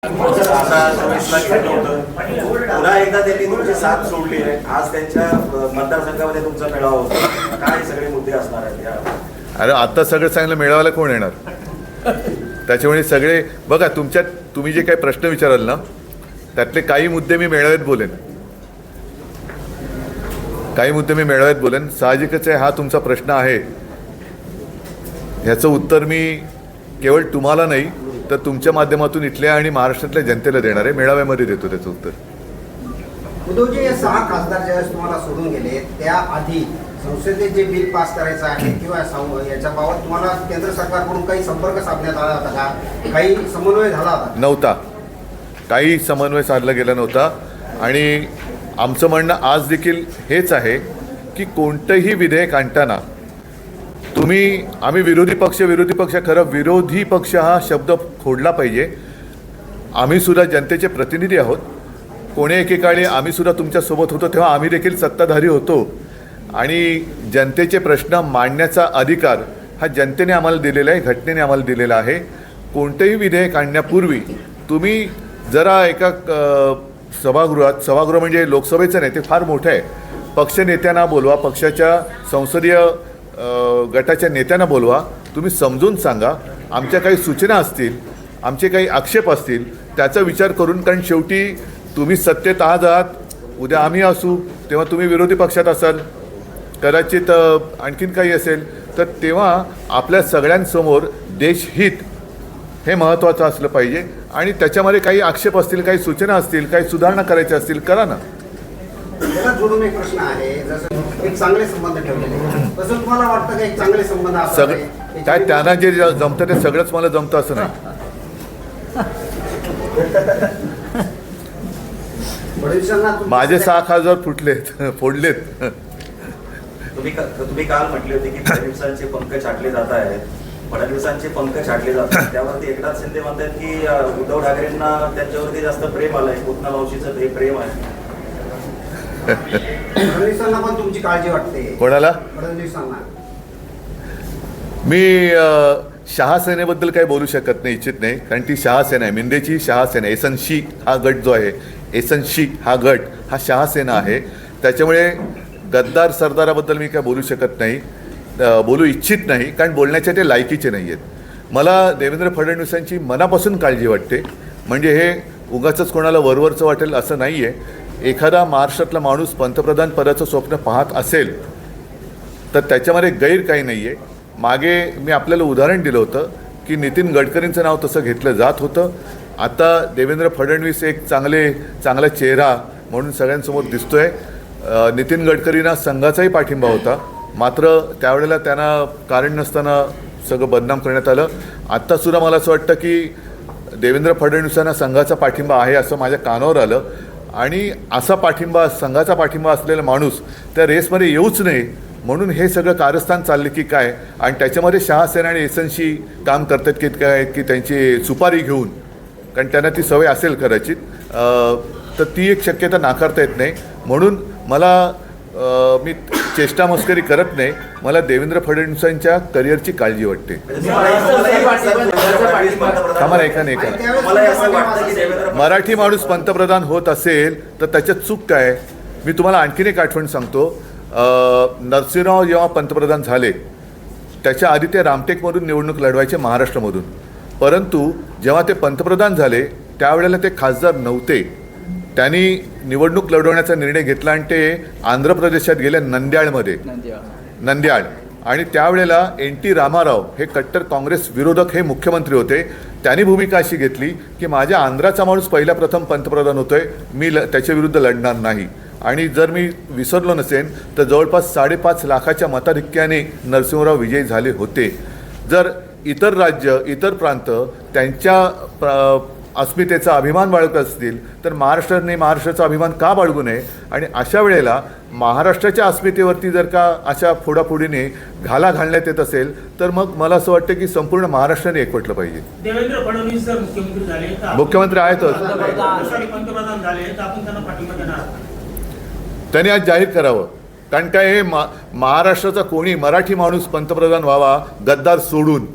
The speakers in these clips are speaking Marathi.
आता 24ला घेतलं होतं. पुन्हा एकदा त्यांनी तुमची साथ सोडली आहे. आज त्यांच्या मतदारसंघामध्ये तुमचा मेळावा होता. काय सगळे मुद्दे असणार आहेत या? अरे आता सगळं चांगलं मेळाव्याला कोण येणार? त्याच्यामुळे सगळे बघा तुम्ही जे काही प्रश्न विचाराल ना त्यातले काही मुद्दे मी मेळाव्यात बोलेन, साहजिकच आहे. हा तुमचा प्रश्न आहे, ह्याचं उत्तर मी केवळ तुम्हाला नाही तर तुमच्या माध्यमातून इथल्या आणि महाराष्ट्रातल्या जनतेला देणार आहे. मेळाव्यामध्ये देतो त्याचं उत्तर. उद्धवजी, हे 6 खासदार ज्यावेळेस तुम्हाला सोडून गेले त्याआधी संसदेत जे बिल पास करायचं आहे किंवा याच्याबाबत तुम्हाला केंद्र सरकारकडून काही संपर्क साधण्यात आला होता का? काही समन्वय झाला होता? नव्हता. काही समन्वय साधला गेला नव्हता. आणि आमचं म्हणणं आज देखील हेच आहे की कोणतंही विधेयक आणताना आम्ही विरोधी पक्ष खरं विरोधी पक्ष हा शब्द खोडला पाहिजे. आम्ही सुद्धा जनतेचे प्रतिनिधी आहोत. कोणी एकेकाळी आम्ही सुद्धा तुमच्यासोबत होतो तेव्हा आम्ही देखील सत्ताधारी होतो आणि जनतेचे प्रश्न मांडण्याचा अधिकार हा जनतेने आम्हाला दिलेला आहे, घटनेने आम्हाला दिलेला आहे. कोणतेही विधेयक आणण्यापूर्वी तुम्ही जरा एका सभागृह म्हणजे लोकसभेचं नाही, ते फार मोठं आहे, पक्षनेत्यांना बोलवा, पक्षाच्या संसदीय गटाच्या नेत्यांना बोलवा, तुम्ही समजून सांगा. आमच्या काही सूचना असतील, आमचे काही आक्षेप असतील त्याचा विचार करून, कारण शेवटी तुम्ही सत्तेत आहात, उद्या आम्ही असू तेव्हा तुम्ही विरोधी पक्षात असाल, कदाचित आणखीन काही असेल, तर तेव्हा आपल्या सगळ्यांसमोर देशहित हे महत्त्वाचं असलं पाहिजे. आणि त्याच्यामध्ये काही आक्षेप असतील, काही सूचना असतील, काही सुधारणा करायच्या असतील, करा ना. त्याला जोडून एक प्रश्न आहे, जसं एक चांगले संबंध ठेवलेले, तसं तुम्हाला वाटतं की एक चांगले संबंध सगळं काय त्यांना जे जमतं ते सगळंच मला जमतं असं नाही. माझे 6 खासदार फोडलेत. तुम्ही काल म्हटले होते की फडणवीसांचे पंख छाटले जात आहेत, त्यावरती एकनाथ शिंदे म्हणतात की उद्धव ठाकरेंना त्यांच्यावरती जास्त प्रेम आलंय, पुतना मावशीचं ते प्रेम आहे. फडणवीसांना पण तुमची काळजी वाटते? कोणाला? फडणवीसांना. मी शहासेनेबद्दल काही बोलू शकत नाही, इच्छित नाही, कारण ती शहासेना आहे, मिंदेची शहासेना. एसनशी हा गट जो आहे, एसनशी हा गट हा शहासेना आहे. त्याच्यामुळे गद्दार सरदाराबद्दल मी काय बोलू शकत नाही, बोलू इच्छित नाही, कारण बोलण्याचे ते लायकीचे नाही आहेत. मला देवेंद्र फडणवीसांची मनापासून काळजी वाटते. म्हणजे हे उगाचच कोणाला वरवरचं वाटेल असं नाही आहे. एखादा महाराष्ट्रातला माणूस पंतप्रधान पदाचं स्वप्न पाहत असेल तर त्याच्यामध्ये गैर काही नाही आहे. मागे मी आपल्याला उदाहरण दिलं होतं की नितीन गडकरींचं नाव तसं घेतलं जात होतं. आता देवेंद्र फडणवीस एक चांगला चेहरा म्हणून सगळ्यांसमोर दिसतो आहे. नितीन गडकरींना संघाचाही पाठिंबा होता, मात्र त्यावेळेला त्यांना कारण नसताना सगळं बदनाम करण्यात आलं. आत्तासुद्धा मला असं वाटतं की देवेंद्र फडणवीसांना संघाचा पाठिंबा आहे असं माझ्या कानावर आलं. आणि असा संघाचा पाठिंबा असलेला माणूस त्या रेसमध्ये येऊच नये म्हणून हे सगळं कारस्थान चालले की काय. आणि त्याच्यामध्ये शहासेना आणि एसनशी काम करतात की काय, की त्यांची सुपारी घेऊन, कारण त्यांना ती सवय असेल कदाचित, तर ती एक शक्यता नाकारता येत नाही. म्हणून मी चेष्टा मस्करी करत नाही, मला देवेंद्र फडणवीसांच्या करिअरची काळजी वाटते. मराठी माणूस पंतप्रधान होत असेल तर त्याच्यात चूक काय? मी तुम्हाला आणखीन एक आठवण सांगतो. नरसिंहराव जेव्हा पंतप्रधान झाले त्याच्या आधी ते रामटेकमधून निवडणूक लढवायचे, महाराष्ट्रामधून. परंतु जेव्हा ते पंतप्रधान झाले त्यावेळेला ते खासदार नव्हते. त्यांनी निवडणूक लढवण्याचा निर्णय घेतला आणि ते आंध्र प्रदेशात गेले, नंद्याळ. आणि त्यावेळेला NT रामाराव हे कट्टर काँग्रेस विरोधक हे मुख्यमंत्री होते. त्यांनी भूमिका अशी घेतली की माझ्या आंध्राचा माणूस प्रथम पंतप्रधान होतोय, मी त्याच्या विरुद्ध लढणार नाही. आणि जर मी विसरलो नसेन तर जवळपास 5.5 लाखाच्या मताधिक्याने नरसिंहराव विजयी झाले होते. जर इतर राज्य, इतर प्रांत त्यांच्या अस्मितेचा अभिमान बाळगत असतील तर महाराष्ट्राचा अभिमान का बाळगू नये? आणि अशा वेळेला महाराष्ट्राच्या अस्मितेवरती जर का अशा फोडाफोडीने घालण्यात येत असेल तर मग मला असं वाटतं की संपूर्ण महाराष्ट्राने एकवटलं पाहिजे. देवेंद्र फडणवीस जर मुख्यमंत्री झाले, मुख्यमंत्री आहेतच, पंतप्रधान झाले तर आपण त्यांना पाठिंबा देणार. त्यांनी आज जाहीर करावं, कारण काय हे महाराष्ट्राचा कोणी मराठी माणूस पंतप्रधान व्हावा, गद्दार सोडून.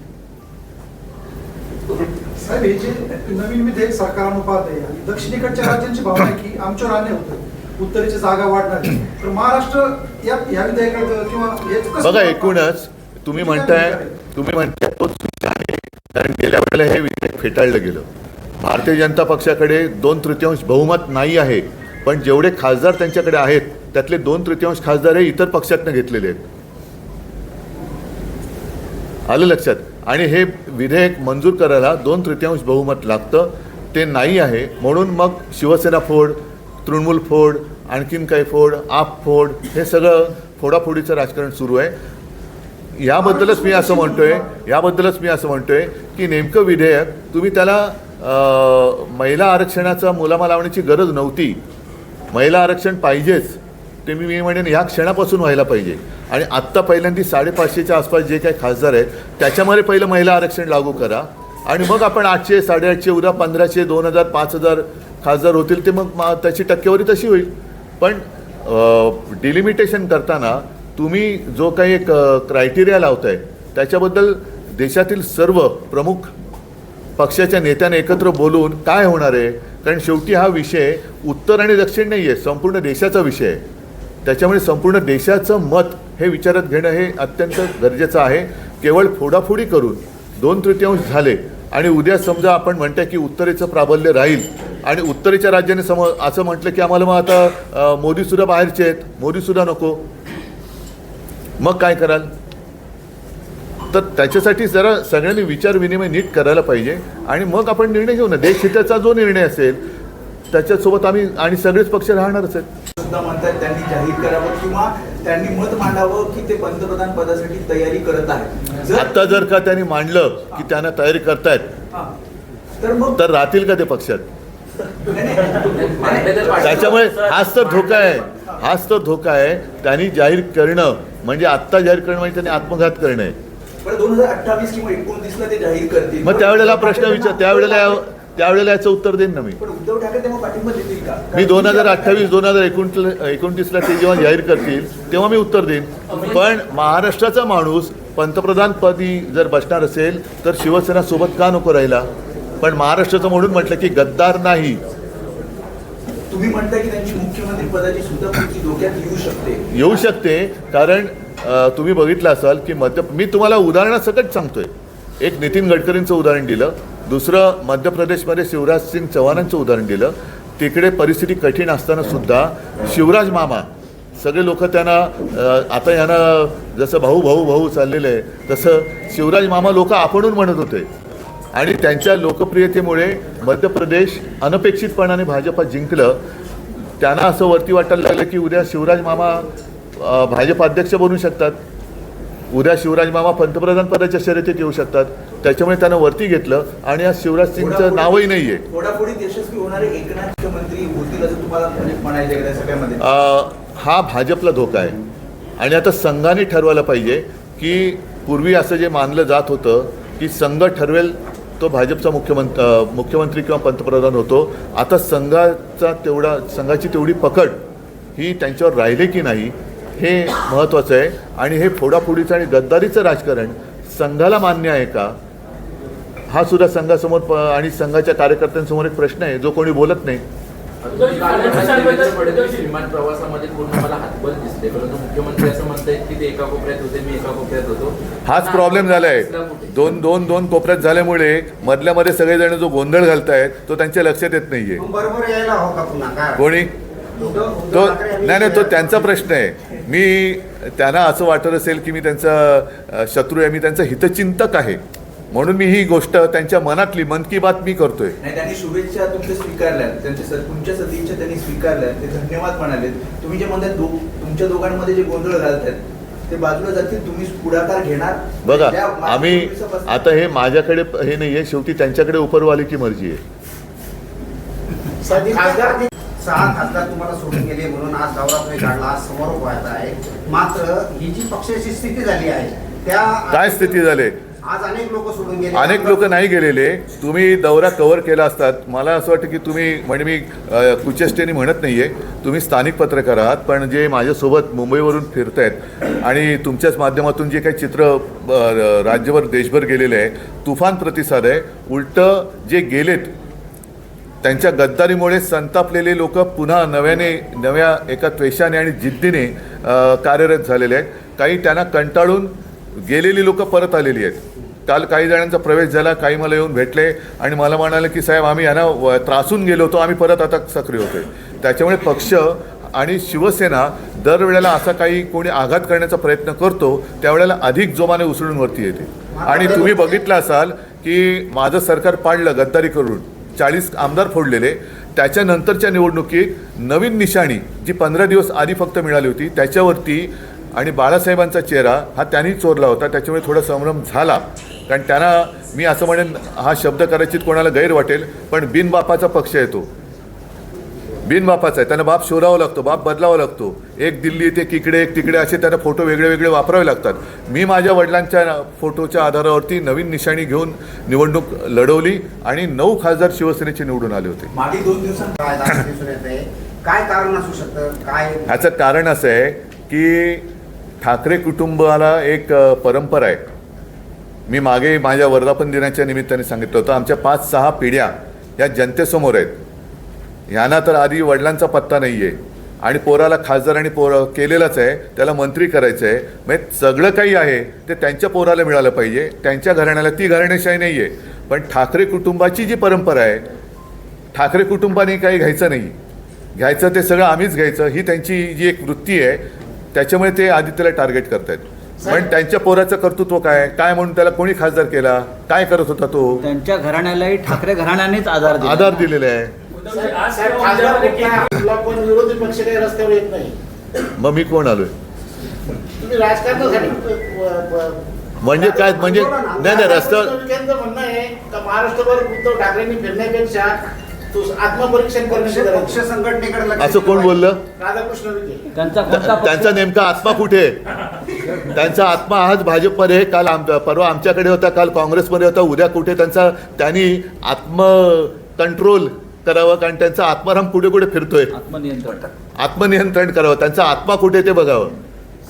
साहेब हे जे नवीन विधेयक सरकारनं पाहत आहे दक्षिणेकडच्या राज्यांची भावना आहे की आमच्यावर अन्याय होतं, उत्तरेची जागा वाढणार आहे. तर महाराष्ट्र या विधेयकात किंवा याचं कसं बघा एकूणच तुम्ही म्हणताय तोच विषय आहे. कारण गेल्या वेळेला हे विधेयक फेटाळलं गेलं. भारतीय जनता पक्षाकडे 2/3 बहुमत नाही आहे, पण जेवढे खासदार त्यांच्याकडे आहेत त्यातले 2/3 खासदार हे इतर पक्षातनं घेतलेले आहेत. आलं लक्षात. आणि हे विधेयक मंजूर करायला 2/3 बहुमत लागतं, ते नाही आहे. म्हणून मग शिवसेना फोड, तृणमूल फोड, आणखीन काही फोड, आप फोड, हे सगळं फोडाफोडीचं राजकारण सुरू आहे. याबद्दलच मी असं म्हणतोय की नेमकं विधेयक तुम्ही त्याला महिला आरक्षणाचा मुलामा लावण्याची गरज नव्हती. महिला आरक्षण पाहिजेच, ते मी म्हणेन ह्या क्षणापासून व्हायला पाहिजे. आणि आत्ता पहिल्यांदा 550च्या आसपास जे काही खासदार आहेत त्याच्यामध्ये पहिलं महिला आरक्षण लागू करा आणि मग आपण 800, 850, उद्या 1500, 2000, 5000 खासदार होतील ते मग त्याची टक्केवारी तशी होईल. पण डिलिमिटेशन करताना तुम्ही जो काही एक क्रायटेरिया लावताय त्याच्याबद्दल देशातील सर्व प्रमुख पक्षाच्या नेत्यांनी एकत्र बोलून काय होणार आहे. कारण शेवटी हा विषय उत्तर आणि दक्षिण नाही आहे, संपूर्ण देशाचा विषय आहे. त्याच्यामुळे संपूर्ण देशाचं मत हे विचारात घेणं हे अत्यंत गरजेचं आहे. केवळ फोडाफोडी करून 2/3 झाले आणि उद्या समजा आपण म्हणताय की उत्तरेचं प्राबल्य राहील आणि उत्तरेच्या राज्याने असं म्हटलं की आम्हाला मग आता मोदीसुद्धा बाहेरचे आहेत, मोदीसुद्धा नको, मग काय कराल. तर त्याच्यासाठी जरा सगळ्यांनी विचार विनिमय नीट करायला पाहिजे आणि मग आपण निर्णय घेऊ ना. देशहिताचा जो निर्णय असेल त्याच्यासोबत आम्ही आणि सगळेच पक्ष राहणारच आहेत. सुद्धा म्हणतात त्यांनी जाहीर करावं किंवा त्यांनी मत मांडावं की ते पंतप्रधान पदासाठी तयारी करत आहेत. आता जर का त्यांनी मांडलं की त्यांना तयारी करतायत तर राहतील का ते पक्षात. त्याच्यामुळे हाच तर धोका आहे. त्यांनी जाहीर करणं म्हणजे आत्ता जाहीर करणं म्हणजे त्यांनी आत्मघात करणं आहे. 2028 किंवा 29ला ते जाहीर करतील. मग त्यावेळेला प्रश्न विचार त्यावेळेला याचं उत्तर देईन ना मी. पण उद्धव ठाकरे तेव्हा पाठिंबा देतील का. मी 2028, 2029ला ते जेव्हा जाहीर करतील तेव्हा मी उत्तर देईन. पण महाराष्ट्राचा माणूस पंतप्रधानपदी जर बसणार असेल तर शिवसेना सोबत का नको राहिला. पण महाराष्ट्राचं म्हणून म्हटलं की गद्दार नाही. तुम्ही म्हणताय की त्यांची मुख्यमंत्री पदाची सुद्धा पुढची डोक्यात येऊ शकते. कारण तुम्ही बघितलं असाल की मी तुम्हाला उदाहरणासकट सांगतोय. एक नितीन गडकरींचं उदाहरण दिलं, दुसरं मध्य प्रदेशमध्ये शिवराज सिंग चौहानांचं उदाहरण दिलं. तिकडे परिस्थिती कठीण असताना सुद्धा शिवराज मामा सगळे लोक त्यांना आता यांना जसं भाऊ भाऊ भाऊ चाललेलं आहे तसं शिवराज मामा लोक आपणून म्हणत होते. आणि त्यांच्या लोकप्रियतेमुळे मध्य प्रदेश अनपेक्षितपणाने भाजपा जिंकलं. त्यांना असं वरती वाटायला लागलं की उद्या शिवराज मामा भाजप अध्यक्ष बनू शकतात, उद्या शिवराज मामा पंतप्रधान पदाच्या शर्यतीत येऊ शकतात. त्याच्यामुळे त्यानं वरती घेतलं आणि आज शिवराज सिंगचं नावही नाही आहे. थोडाफोडीत यशस्वी होणारे एकनाथ मुख्यमंत्री होतील असं तुम्हाला म्हणायचं का सगळ्यामध्ये. हा भाजपला धोका आहे. आणि आता संघाने ठरवायला पाहिजे की पूर्वी असं जे मानलं जात होतं की संघ ठरवेल तो भाजपचा मुख्यमंत्री किंवा पंतप्रधान होतो. आता संघाची तेवढी पकड ही त्यांच्यावर राहिले की नाही हे महत्त्वाचं आहे. आणि हे फोडाफोडीचं आणि गद्दारीचं राजकारण संघाला मान्य आहे का हा सुद्धा संघासमोर आणि संघाच्या कार्यकर्त्यांसमोर एक प्रश्न आहे जो कोणी बोलत नाही. विमान प्रवासामध्ये पूर्ण मला हातबल दिसले, परंतु मुख्यमंत्री असं म्हणतायत की ते एका कोपऱ्यात होते, मी एका कोपऱ्यात होतो. हाच प्रॉब्लेम झालाय. दोन कोपऱ्यात झाल्यामुळे मधल्यामध्ये सगळेजण जो गोंधळ घालतायत तो त्यांच्या लक्षात येत नाहीये. बरोबर यायला हो का पुन्हा काय कोणी तो नाही तो त्यांचा प्रश्न आहे. मी त्यांना असं वाटत असेल की मी त्यांचा शत्रू आहे, मी त्यांचा हितचिंतक आहे म्हणून मी ही गोष्ट त्यांच्या मनातली मन की बात मी करतोय. त्यांनी शुभेच्छा तुमच्या स्वीकारल्या, तुमच्या सदिच्छा त्यांनी स्वीकारल्या, ते धन्यवाद म्हणाले. तुम्ही जे म्हणतात तुमच्या दोघांमध्ये जे गोंधळ घालतात ते बाजूला जातील, तुम्ही पुढाकार घेणार. बघा आम्ही आता हे माझ्याकडे हे नाहीये, शेवटी त्यांच्याकडे उपरवालीची मर्जी आहे. 6 खासदार तुम्हाला सोडून गेले म्हणून आज दौरा काढला, आज समारोप व्हायचा आहे. मात्र ही जी पक्षाची स्थिती झाली आहे त्या काय स्थिती झाली आज अनेक लोक सोडून गेले. अनेक लोक नाही गेलेले. तुम्ही दौरा कव्हर केला असतात. मला असं वाटतं की तुम्ही म्हणजे मी कुचेष्टेने म्हणत नाही आहे, तुम्ही स्थानिक पत्रकार आहात, पण जे माझ्यासोबत मुंबईवरून फिरत आहेत आणि तुमच्याच माध्यमातून जे काही चित्र राज्यभर देशभर गेलेलं आहे, तुफान प्रतिसाद आहे. उलटं जे गेलेत त्यांच्या गद्दारीमुळे संतापलेले लोक पुन्हा नव्या एका त्वेषाने आणि जिद्दीने कार्यरत झालेले आहेत. काही त्यांना कंटाळून गेलेली लोक परत आलेली आहेत. काल काही जणांचा प्रवेश झाला, काही मला येऊन भेटले आणि मला म्हणाले की साहेब आम्ही यांना त्रासून गेलो होतो, आम्ही परत आता सक्रिय होतोय. त्याच्यामुळे पक्ष आणि शिवसेना दरवेळेला असा काही कोणी आघात करण्याचा प्रयत्न करतो त्यावेळेला अधिक जोमाने उसळून वरती येते. आणि तुम्ही बघितलं असाल की माझं सरकार पाडलं गद्दारी करून 40 आमदार फोडलेले. त्याच्यानंतरच्या निवडणुकीत नवीन निशाणी जी 15 दिवस आधी फक्त मिळाली होती त्याच्यावरती आणि बाळासाहेबांचा चेहरा हा त्यांनी चोरला होता. त्याच्यामुळे थोडा संभ्रम झाला, कारण त्यांना मी असं म्हणेन, हा शब्द कदाचित कोणाला गैर वाटेल, पण बिनबापाचा पक्ष आहे तो. बिनबापाचा आहे, त्यांना बाप शोधावा लागतो, बाप बदलावा लागतो. एक दिल्ली ते इकडे एक तिकडे असे त्यांना फोटो वेगळे वेगळे वापरावे लागतात. मी माझ्या वडिलांच्या फोटोच्या आधारावरती नवीन निशाणी घेऊन निवडणूक लढवली आणि 9 खासदार शिवसेनेचे निवडून आले होते. मागे 2 दिवसांत काय दाखल दिसून येतंय? काय कारण असू शकतं? काय ह्याचं कारण असं आहे की ठाकरे कुटुंबाला एक परंपरा आहे. मी मागे माझ्या वर्धापन दिनाच्या निमित्ताने सांगितलं होतं, आमच्या 5-6 पिढ्या या जनतेसमोर आहेत. ह्यांना तर आधी वडिलांचा पत्ता नाही आहे आणि पोराला खासदार आणि केलेलाच आहे, त्याला मंत्री करायचं आहे. म्हणजे सगळं काही आहे ते त्यांच्या पोराला मिळालं पाहिजे, त्यांच्या घराण्याला. ती घराणेशाही नाही आहे, पण ठाकरे कुटुंबाची जी परंपरा आहे, ठाकरे कुटुंबाने काही घ्यायचं नाही, घ्यायचं ते सगळं आम्हीच घ्यायचं, ही त्यांची जी एक वृत्ती आहे. त्याच्यामुळे ते आदित्यला टार्गेट करतायत. पण त्यांच्या पोराचं कर्तृत्व काय काय म्हणून त्याला कोणी खासदार केला, काय करत होता तो, त्यांच्या घराण्यालाही ठाकरे घराण्यानेच आधार दिलेला आहे. पण विरोधी पक्ष काही रस्त्यावर येत नाही. मग मी कोण आलोय तुम्ही राजकारणासाठी म्हणजे काय? म्हणजे नाही नाही, रस्त्यावर म्हणणं आहे का महाराष्ट्रभर उद्धव ठाकरेंनी फिरण्यापेक्षा आत्मपरीक्षण करण्याची गरज पक्ष संघटनेकडे लक्ष असं कोण बोललं? राधाकृष्ण विखे. त्यांचा नेमका आत्मा कुठे? त्यांचा आत्मा आज भाजपमध्ये, काल परवा आमच्याकडे होता, काल काँग्रेसमध्ये होता, उद्या कुठे? त्यांनी कंट्रोल करावं, कारण त्यांचा आत्माराम कुठे कुठे फिरतोय. आत्मनियंत्रण करावं. त्यांचा आत्मा कुठे ते बघावं.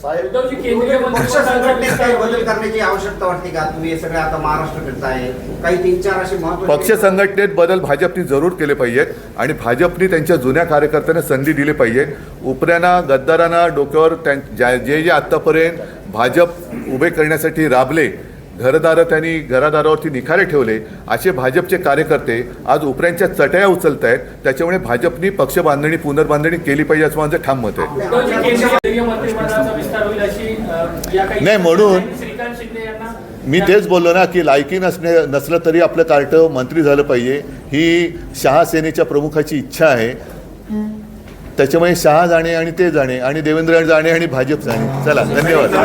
पक्ष संघटनेत काही बदल करण्याची आवश्यकता वाटते का? तुम्ही हे सगळे आता महाराष्ट्र फिरताय, काही 3-4 असे महत्त्वाचे पक्ष संघटनेत बदल भाजपनी जरूर केले पाहिजेत आणि भाजपनी त्यांच्या जुन्या कार्यकर्त्यांना संधी दिली पाहिजे. उपऱ्यांना, गद्दारांना डोक्यावर जे आत्तापर्यंत भाजप उभे करण्यासाठी राबले, त्यांनी घरादारावरती निखारे ठेवले, असे भाजपचे कार्यकर्ते आज उपऱ्यांच्या चटया उचलत आहेत. त्याच्यामुळे भाजपनी पक्ष बांधणी, पुनर्बांधणी केली पाहिजे असं माझं ठाम मत आहे. नाही, म्हणून मी तेच बोललो ना की लायकी नसलं तरी आपलं कार्ट मंत्री झालं पाहिजे, ही शहा सेनेच्या प्रमुखाची इच्छा आहे. त्याच्यामुळे शहा जाणे आणि ते जाणे आणि देवेंद्र जाणे आणि भाजप जाणे. चला, धन्यवाद.